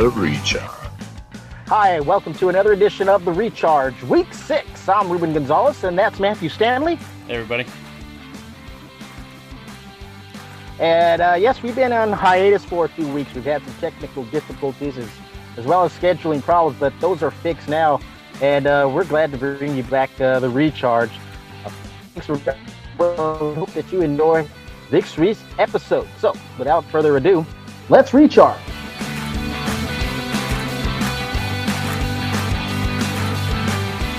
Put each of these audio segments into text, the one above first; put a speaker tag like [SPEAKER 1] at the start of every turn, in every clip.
[SPEAKER 1] The Recharge.
[SPEAKER 2] Hi, welcome to another edition of The Recharge, Week 6. I'm Ruben Gonzalez, and that's Matthew Stanley.
[SPEAKER 3] Hey, everybody.
[SPEAKER 2] And yes, we've been on hiatus for a few weeks. We've had some technical difficulties as well as scheduling problems, but those are fixed now. And we're glad to bring you back The Recharge. Thanks for hope that you enjoy this week's episode. So, without further ado, let's recharge.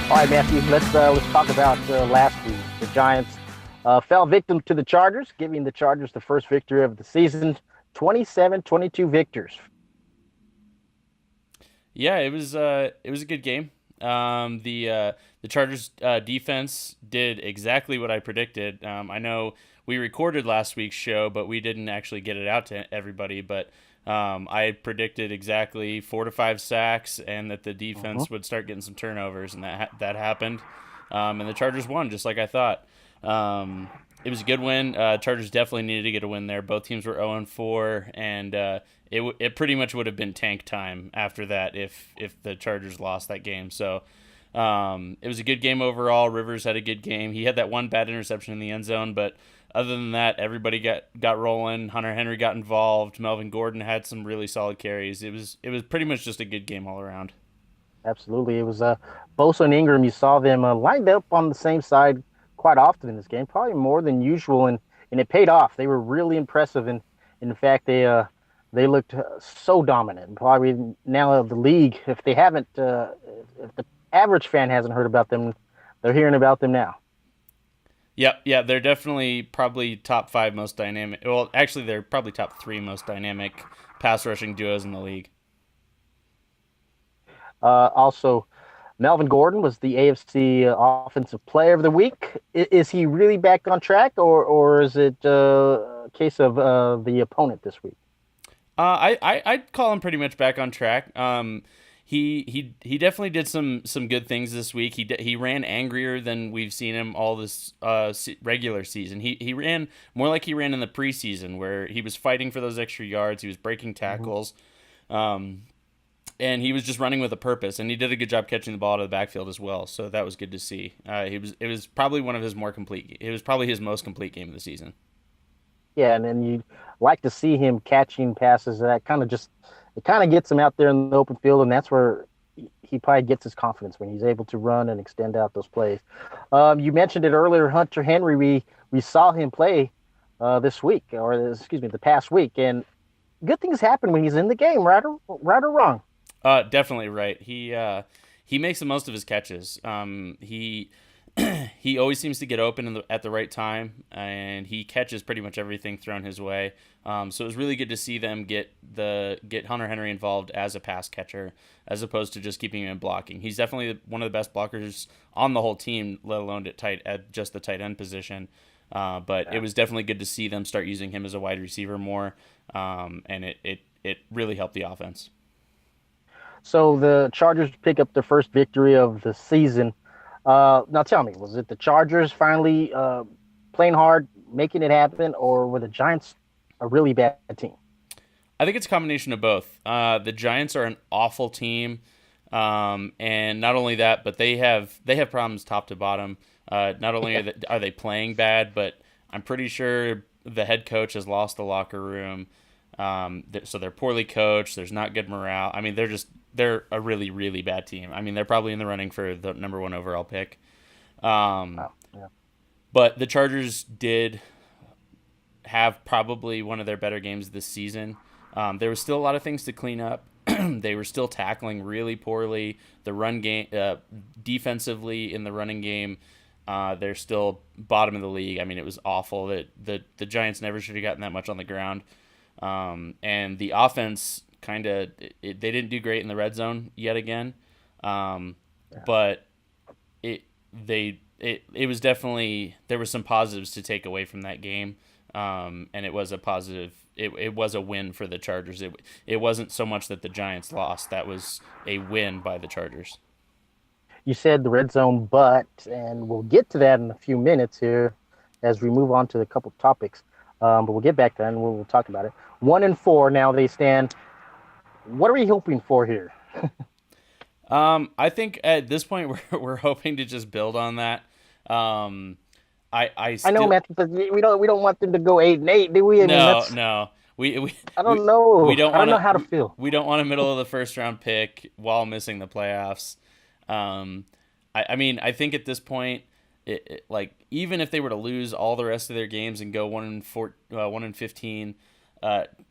[SPEAKER 2] All right, Matthew, let's talk about last week. The Giants fell victim to the Chargers, giving the Chargers the first victory of the season, 27-22 victors.
[SPEAKER 3] Yeah, it was a good game. The Chargers defense did exactly what I predicted. I know we recorded last week's show, but we didn't actually get it out to everybody. But I predicted exactly 4 to 5 sacks and that the defense would start getting some turnovers, and that happened. And the Chargers won just like I thought. It was a good win. Chargers definitely needed to get a win there. Both teams were 0-4, and it pretty much would have been tank time after that if the Chargers lost that game. So it was a good game overall. Rivers had a good game. He had that one bad interception in the end zone, but other than that, everybody got rolling. Hunter Henry got involved. Melvin Gordon had some really solid carries. It was pretty much just a good game all around.
[SPEAKER 2] Absolutely. It was Bosa and Ingram. You saw them lined up on the same side quite often in this game, probably more than usual, and it paid off. They were really impressive, and in fact, they looked so dominant. Probably now of the league, if they haven't, if the average fan hasn't heard about them, they're hearing about them now.
[SPEAKER 3] Yeah, they're definitely probably top 5 most dynamic. Well, actually, they're probably top 3 most dynamic pass rushing duos in the league.
[SPEAKER 2] Also, Melvin Gordon was the AFC Offensive Player of the Week. Is he really back on track, or is it a case of the opponent this week?
[SPEAKER 3] I'd call him pretty much back on track. He definitely did some good things this week. He ran angrier than we've seen him all this regular season. He ran more like he ran in the preseason, where he was fighting for those extra yards. He was breaking tackles. And he was just running with a purpose, and he did a good job catching the ball out of the backfield as well. So that was good to see. It was probably one of his more complete. It was probably his most complete game of the season.
[SPEAKER 2] Yeah, and then you like to see him catching passes. That kind of gets him out there in the open field, and that's where he probably gets his confidence, when he's able to run and extend out those plays. You mentioned it earlier, Hunter Henry. We saw him play the past week, and good things happen when he's in the game, right or wrong.
[SPEAKER 3] Definitely right. He makes the most of his catches. He always seems to get open at the right time, and he catches pretty much everything thrown his way. So it was really good to see them get Hunter Henry involved as a pass catcher, as opposed to just keeping him in blocking. He's definitely one of the best blockers on the whole team, let alone at just the tight end position. But it was definitely good to see them start using him as a wide receiver more, and it really helped the offense.
[SPEAKER 2] So the Chargers pick up their first victory of the season. Now tell me, was it the Chargers finally playing hard, making it happen, or were the Giants a really bad team?
[SPEAKER 3] I think it's a combination of both. The Giants are an awful team, and not only that, but they have problems top to bottom. Not only are they playing bad, but I'm pretty sure the head coach has lost the locker room. So they're poorly coached. There's not good morale. I mean, they're a really, really bad team. I mean, they're probably in the running for the number 1 overall pick. But the Chargers did have probably one of their better games this season. There was still a lot of things to clean up. They were still tackling really poorly. The run game, defensively in the running game, they're still bottom of the league. I mean, it was awful. The Giants never should have gotten that much on the ground. And the offense they didn't do great in the red zone yet again. But it was definitely, there were some positives to take away from that game. And it was a positive. It was a win for the Chargers. It wasn't so much that the Giants lost. That was a win by the Chargers.
[SPEAKER 2] You said the red zone, and we'll get to that in a few minutes here as we move on to a couple topics. But we'll get back to that and we'll talk about it. 1-4 now they stand. What are we hoping for here?
[SPEAKER 3] I think at this point we're hoping to just build on that. Um, I
[SPEAKER 2] I know,
[SPEAKER 3] still
[SPEAKER 2] Matthew, but we don't want them to go 8-8, do we? I mean,
[SPEAKER 3] no
[SPEAKER 2] that's
[SPEAKER 3] no we
[SPEAKER 2] I
[SPEAKER 3] we
[SPEAKER 2] don't
[SPEAKER 3] we
[SPEAKER 2] know.
[SPEAKER 3] don't
[SPEAKER 2] I don't
[SPEAKER 3] want
[SPEAKER 2] know
[SPEAKER 3] to
[SPEAKER 2] how to feel.
[SPEAKER 3] we don't want a middle of the first round pick while missing the playoffs. Um, I mean I think at this point, like even if they were to lose all the rest of their games and go 1-15,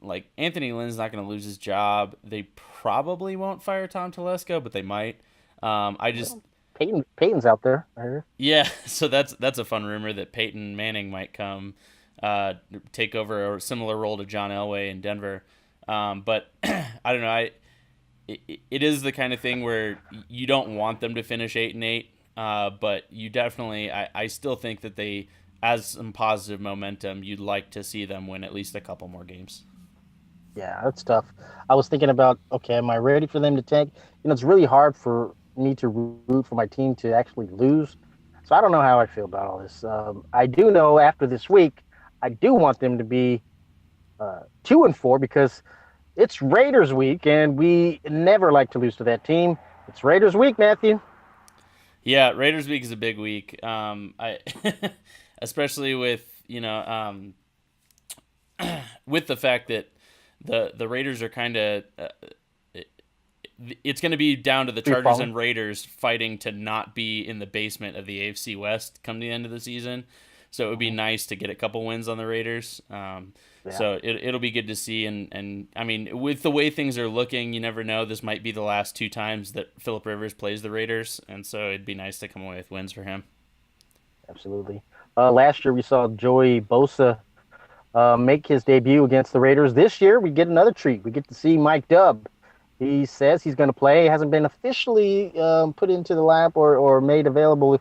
[SPEAKER 3] like Anthony Lynn's not going to lose his job. They probably won't fire Tom Telesco, but they might. I just
[SPEAKER 2] Well, Peyton's out there. I heard.
[SPEAKER 3] Yeah, so that's a fun rumor that Peyton Manning might come uh, take over a similar role to John Elway in Denver. But I don't know. It is the kind of thing where you don't want them to finish 8-8, but you definitely I still think that they, as some positive momentum, you'd like to see them win at least a couple more games.
[SPEAKER 2] Yeah, that's tough. I was thinking about, okay, am I ready for them to tank? It's really hard for me to root for my team to actually lose. So I don't know how I feel about all this. I do know after this week, I do want them to be 2-4 because it's Raiders week, and we never like to lose to that team. It's Raiders week, Matthew.
[SPEAKER 3] Yeah, Raiders week is a big week. I especially with with the fact that the Raiders are kind of it's going to be down to the
[SPEAKER 2] Free
[SPEAKER 3] Chargers
[SPEAKER 2] falling.
[SPEAKER 3] and Raiders fighting to not be in the basement of the AFC West come the end of the season. So it would be
[SPEAKER 2] Mhm.
[SPEAKER 3] nice to get a couple wins on the Raiders.
[SPEAKER 2] Yeah.
[SPEAKER 3] So it'll be good to see. And I mean, with the way things are looking, you never know. This might be the last two times that Philip Rivers plays the Raiders. And so it'd be nice to come away with wins for him.
[SPEAKER 2] Absolutely. Last year we saw Joey Bosa make his debut against the Raiders. This year we get another treat. We get to see Mike Dubb. He says he's going to play. He hasn't been officially put into the lap or made available,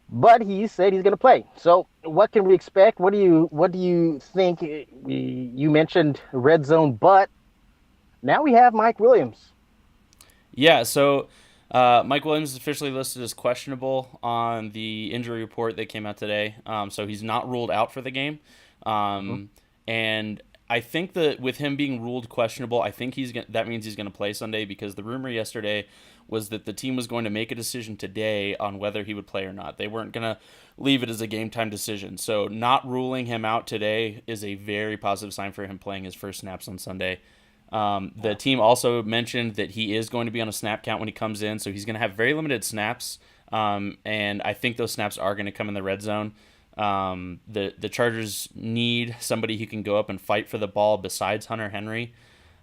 [SPEAKER 2] but he said he's going to play. So what can we expect? What do you think? You mentioned red zone, but now we have Mike Williams.
[SPEAKER 3] Yeah, so Mike Williams is officially listed as questionable on the injury report that came out today. So he's not ruled out for the game.
[SPEAKER 2] Mhm.
[SPEAKER 3] Um, and I think that with him being ruled questionable, I think that means he's going to play Sunday because the rumor yesterday was that the team was going to make a decision today on whether he would play or not. They weren't going to leave it as a game time decision. So not ruling him out today is a very positive sign for him playing his first snaps on Sunday. The
[SPEAKER 2] Yeah.
[SPEAKER 3] team also mentioned that he is going to be on a snap count when he comes in, so he's going to have very limited snaps. And I think those snaps are going to come in the red zone. The Chargers need somebody who can go up and fight for the ball besides Hunter Henry.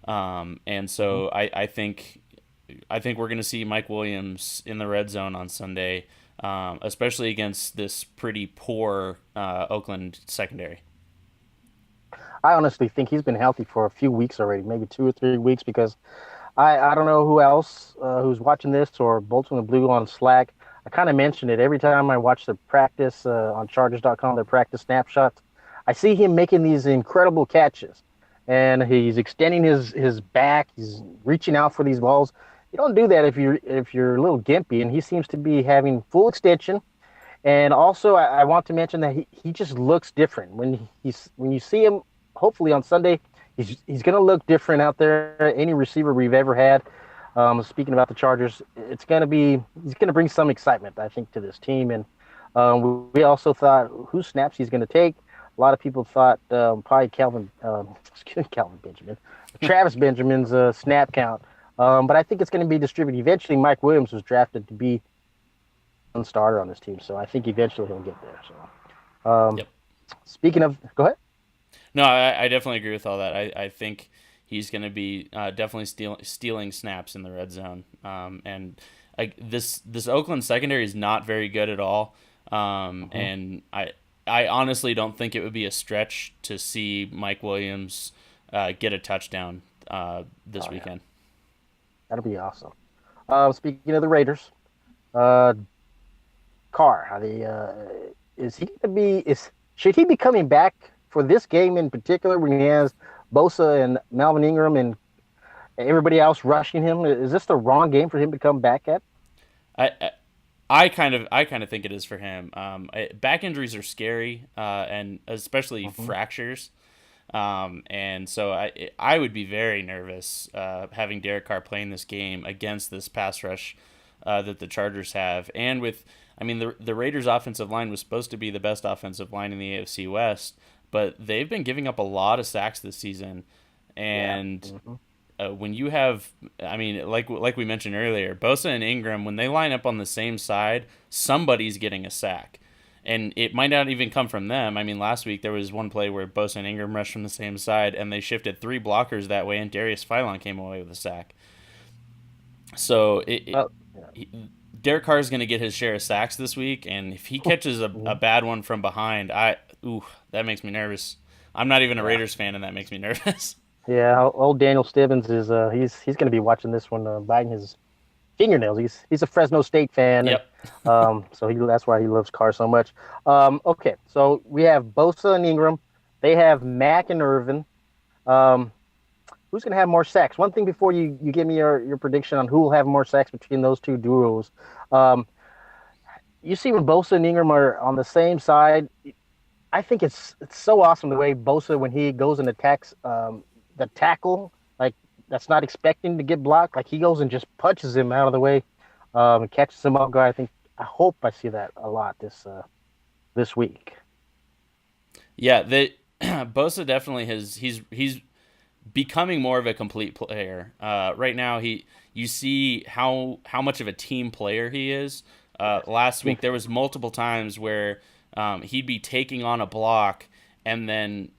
[SPEAKER 3] And
[SPEAKER 2] Mhm.
[SPEAKER 3] so I think we're going to see Mike Williams in the red zone on Sunday, especially against this pretty poor Oakland secondary.
[SPEAKER 2] I honestly think he's been healthy for a few weeks already, maybe 2 or 3 weeks, because I don't know who else who's watching this or Bolts on the Blue on Slack. I kind of mentioned it every time I watch the practice on Chargers.com, their practice snapshots. I see him making these incredible catches, and he's extending his back. He's reaching out for these balls. You don't do that if you're a little gimpy, and he seems to be having full extension. And also, I want to mention that he just looks different when you see him. Hopefully on Sunday, he's going to look different out there. Any receiver we've ever had. Speaking about the Chargers, he's going to bring some excitement, I think, to this team. And we also thought whose snaps he's going to take. A lot of people thought probably Calvin Benjamin, Travis Benjamin's snap count. But I think it's going to be distributed. Eventually, Mike Williams was drafted to be one starter on this team, so I think eventually he'll get there. So,
[SPEAKER 3] Yep.
[SPEAKER 2] speaking of, go ahead.
[SPEAKER 3] No, I definitely agree with all that. I think he's going to be definitely stealing snaps in the red zone. And this Oakland secondary is not very good at all.
[SPEAKER 2] Mhm.
[SPEAKER 3] And I honestly don't think it would be a stretch to see Mike Williams get a touchdown this
[SPEAKER 2] Oh yeah,
[SPEAKER 3] weekend.
[SPEAKER 2] that'll be awesome. Speaking of the Raiders, uh, Carr, is he going to be? Is should he be coming back for this game in particular when he has Bosa and Melvin Ingram and everybody else rushing him? Is this the wrong game for him to come back at?
[SPEAKER 3] I, I I kind of think it is for him. Back injuries are scary, and especially
[SPEAKER 2] Mhm.
[SPEAKER 3] fractures. And so I would be very nervous having Derek Carr playing this game against this pass rush that the Chargers have, and with I mean the Raiders' offensive line was supposed to be the best offensive line in the AFC West, but they've been giving up a lot of sacks this season,
[SPEAKER 2] Yeah.
[SPEAKER 3] and
[SPEAKER 2] Hmm.
[SPEAKER 3] when you have, I mean, like we mentioned earlier, Bosa and Ingram, when they line up on the same side, somebody's getting a sack. And it might not even come from them. I mean, last week there was one play where Bosa and Ingram rushed from the same side, and they shifted three blockers that way, and Darius Phylon came away with a sack. So
[SPEAKER 2] Well, yeah.
[SPEAKER 3] Derek Carr is going to get his share of sacks this week, and if he catches a
[SPEAKER 2] Mhm.
[SPEAKER 3] bad one from behind, that makes me nervous. I'm not even a
[SPEAKER 2] Yeah.
[SPEAKER 3] Raiders fan, and that makes me nervous.
[SPEAKER 2] Yeah. Old Daniel Stibbins is he's going to be watching this one, biting his fingernails. He's a Fresno State fan, and
[SPEAKER 3] Yep.
[SPEAKER 2] so that's why he loves Carr so much. Okay, so we have Bosa and Ingram. They have Mack and Irvin. Um, who's going to have more sacks? One thing before you give me your prediction on who will have more sacks between those two duos. Um, you see when Bosa and Ingram are on the same side, I think it's so awesome the way Bosa when he goes and attacks the tackle like that's not expecting to get blocked, like he goes and just punches him out of the way and catches him off guard. I hope I see that a lot this week.
[SPEAKER 3] Yeah, Bosa definitely has. He's becoming more of a complete player. Right now, you see how much of a team player he is. Last week there was multiple times where he'd be taking on a block and then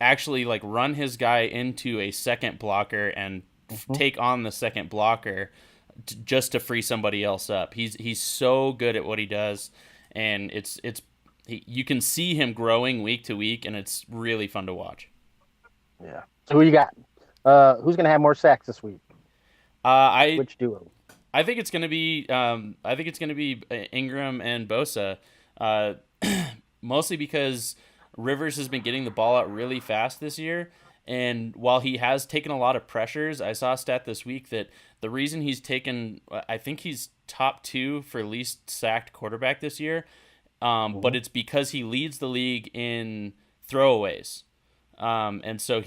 [SPEAKER 3] actually like run his guy into a second blocker and
[SPEAKER 2] Mhm.
[SPEAKER 3] take on the second blocker just to free somebody else up. He's so good at what he does, and you can see him growing week to week, and it's really fun to watch.
[SPEAKER 2] Yeah. So who you got? Who's going to have more sacks this week?
[SPEAKER 3] I
[SPEAKER 2] Which duo?
[SPEAKER 3] I think it's gonna be Ingram and Bosa, uh, mostly because Rivers has been getting the ball out really fast this year. And while he has taken a lot of pressures, I saw a stat this week that the reason he's taken, I think he's top two for least sacked quarterback this year, but
[SPEAKER 2] Mhm.
[SPEAKER 3] it's because he leads the league in throwaways. And so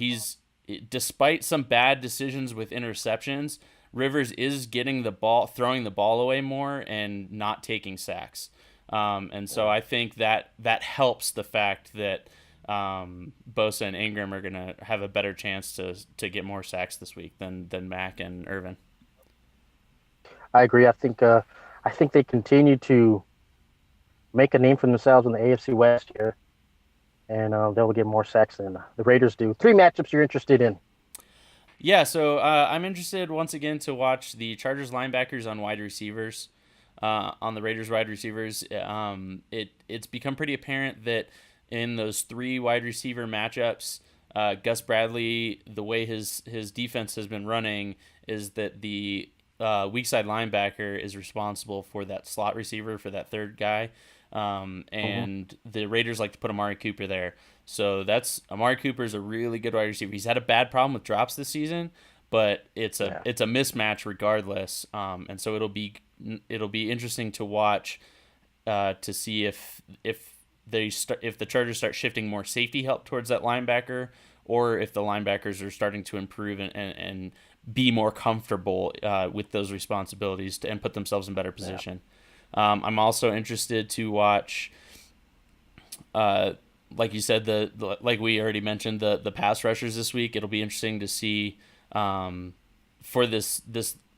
[SPEAKER 3] despite some bad decisions with interceptions, Rivers is getting the ball, throwing the ball away more, and not taking sacks. And so
[SPEAKER 2] Yeah.
[SPEAKER 3] I think that helps the fact that Bosa and Ingram are going to have a better chance to get more sacks this week than Mack and Irvin.
[SPEAKER 2] I agree. I think they continue to make a name for themselves in the AFC West here, and they'll get more sacks than the Raiders do. Three matchups you're interested in.
[SPEAKER 3] Yeah, so I'm interested once again to watch the Chargers linebackers on wide receivers, on the Raiders wide receivers. It's become pretty apparent that in those three wide receiver matchups, Gus Bradley, the way his defense has been running, is that the weak side linebacker is responsible for that slot receiver for that third guy.
[SPEAKER 2] Mhm.
[SPEAKER 3] And the Raiders like to put Amari Cooper there. So that's Amari Cooper is a really good wide receiver. He's had a bad problem with drops this season, but
[SPEAKER 2] Yeah.
[SPEAKER 3] it's a mismatch regardless. And so it'll be interesting to watch to see if the Chargers start shifting more safety help towards that linebacker, or if the linebackers are starting to improve and be more comfortable with those responsibilities and put themselves in better
[SPEAKER 2] Yeah.
[SPEAKER 3] position. I'm also interested to watch, uh, like you said, like we already mentioned, the pass rushers this week. It'll be interesting to see for this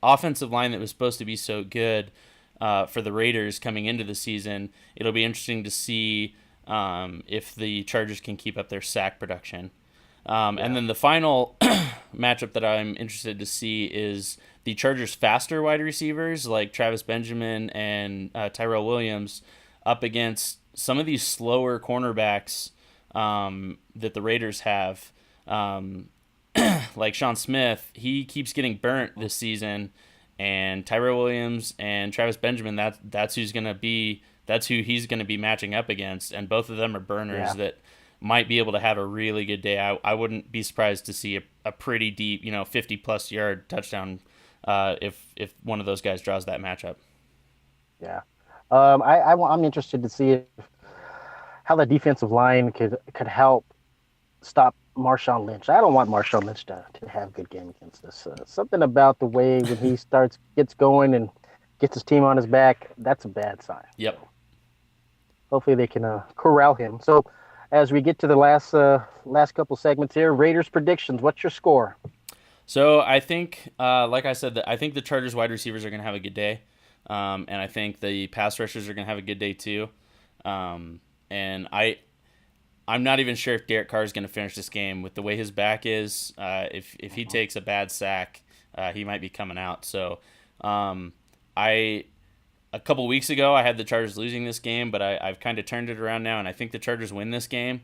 [SPEAKER 3] offensive line that was supposed to be so good for the Raiders coming into the season. It'll be interesting to see if the Chargers can keep up their sack production. And
[SPEAKER 2] Yeah.
[SPEAKER 3] then the final matchup that I'm interested to see is the Chargers' faster wide receivers like Travis Benjamin and Tyrell Williams up against some of these slower cornerbacks that the Raiders have. Like Sean Smith, he keeps getting burnt this season, and Tyrell Williams and Travis Benjamin, that's who he's gonna be matching up against, and both of them are burners
[SPEAKER 2] Yeah.
[SPEAKER 3] that might be able to have a really good day. I wouldn't be surprised to see a pretty deep, 50 plus yard touchdown if one of those guys draws that matchup.
[SPEAKER 2] Yeah. I'm interested to see how the defensive line could help stop Marshawn Lynch. I don't want Marshawn Lynch to have a good game against us. Something about the way when he gets going and gets his team on his back, that's a bad sign.
[SPEAKER 3] Yep.
[SPEAKER 2] So hopefully they can corral him. So as we get to the last couple segments here, Raiders predictions. What's your score?
[SPEAKER 3] So I think, like I said, I think the Chargers wide receivers are going to have a good day, and I think the pass rushers are going to have a good day too. And I'm not even sure if Derek Carr is going to finish this game with the way his back is. If he takes a bad sack, he might be coming out. So a couple weeks ago I had the Chargers losing this game, but I've kind of turned it around now, and I think the Chargers win this game.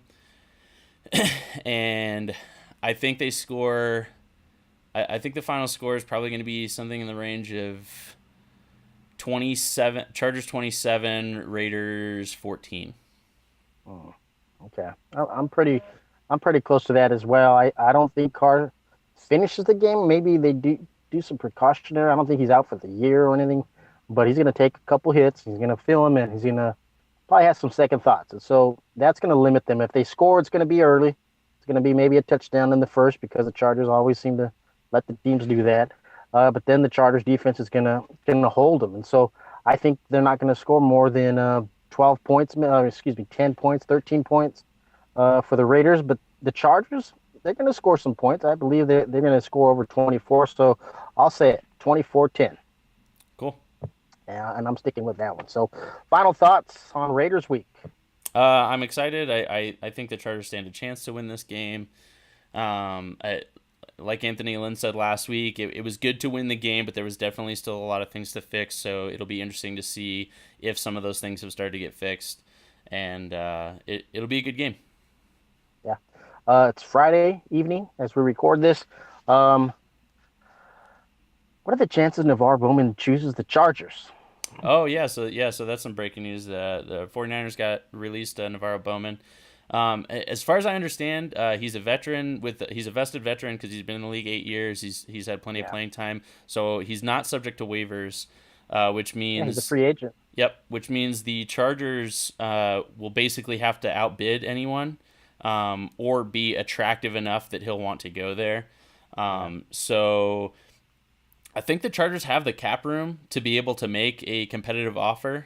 [SPEAKER 3] And I think they score. I think the final score is probably going to be something in the range of 27. Chargers 27, Raiders 14.
[SPEAKER 2] Oh, okay, I'm pretty close to that as well. I don't think Carr finishes the game. Maybe they do some precautionary. I don't think he's out for the year or anything, but he's going to take a couple hits. He's going to feel them, and he's going to probably have some second thoughts. And so that's going to limit them. If they score, it's going to be early. It's going to be maybe a touchdown in the first because the Chargers always seem to let the teams do that. But then the Chargers defense is gonna hold them, and so I think they're not going to score more than 12 points. 10 points, 13 points for the Raiders. But the Chargers, they're going to score some points. I believe they're going to score over 24. So I'll say it, 24-10.
[SPEAKER 3] Cool.
[SPEAKER 2] And I'm sticking with that one. So final thoughts on Raiders week.
[SPEAKER 3] I'm excited. I think the Chargers stand a chance to win this game. Like Anthony Lynn said last week, it was good to win the game, but there was definitely still a lot of things to fix. So it'll be interesting to see if some of those things have started to get fixed, and it'll be a good game.
[SPEAKER 2] Yeah, it's Friday evening as we record this. What are the chances Navarre Bowman chooses the Chargers?
[SPEAKER 3] Oh yeah, so that's some breaking news. The 49ers got released Navarro Bowman. As far as I understand, he's a veteran he's a vested veteran because he's been in the league 8 years. He's had plenty of playing time, so he's not subject to waivers, which means
[SPEAKER 2] he's a free agent.
[SPEAKER 3] Yep, which means the Chargers will basically have to outbid anyone, or be attractive enough that he'll want to go there. So I think the Chargers have the cap room to be able to make a competitive offer,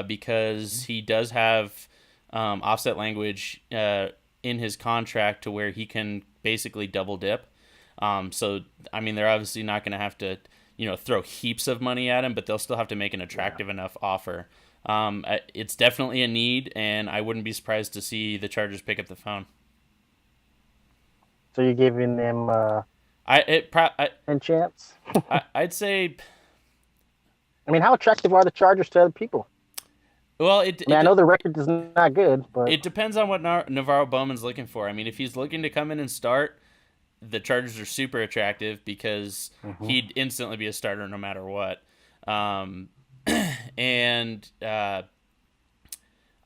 [SPEAKER 3] because he does have offset language in his contract to where he can basically double dip. So I mean, they're obviously not going to have to throw heaps of money at him, but they'll still have to make an attractive enough offer. It's definitely a need, and I wouldn't be surprised to see the Chargers pick up the phone.
[SPEAKER 2] So you're giving them a chance?
[SPEAKER 3] I'd say.
[SPEAKER 2] I mean, how attractive are the Chargers to other people?
[SPEAKER 3] Well,
[SPEAKER 2] I know the record is not good, but
[SPEAKER 3] it depends on what Navarro Bowman's looking for. I mean, if he's looking to come in and start, the Chargers are super attractive because he'd instantly be a starter no matter what. I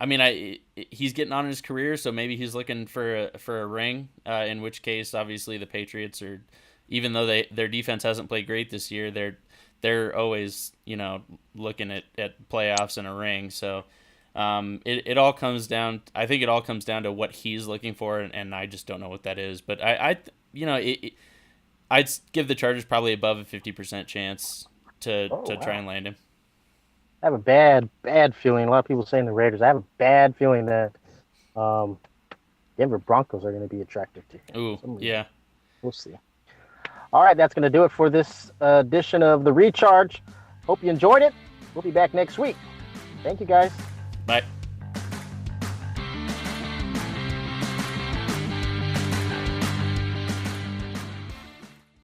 [SPEAKER 3] mean, he's getting on in his career, so maybe he's looking for a ring. In which case, obviously, the Patriots are, even though their defense hasn't played great this year, they're always looking at playoffs and a ring. So it all comes down. I think it all comes down to what he's looking for, and I just don't know what that is. But I'd give the Chargers probably above a 50% chance to try and land him.
[SPEAKER 2] I have a bad feeling. A lot of people saying the Raiders. I have a bad feeling that Denver Broncos are going to be attractive to him.
[SPEAKER 3] Ooh, yeah.
[SPEAKER 2] We'll see. All right, that's going to do it for this edition of The Recharge. Hope you enjoyed it. We'll be back next week. Thank you, guys.
[SPEAKER 3] Bye.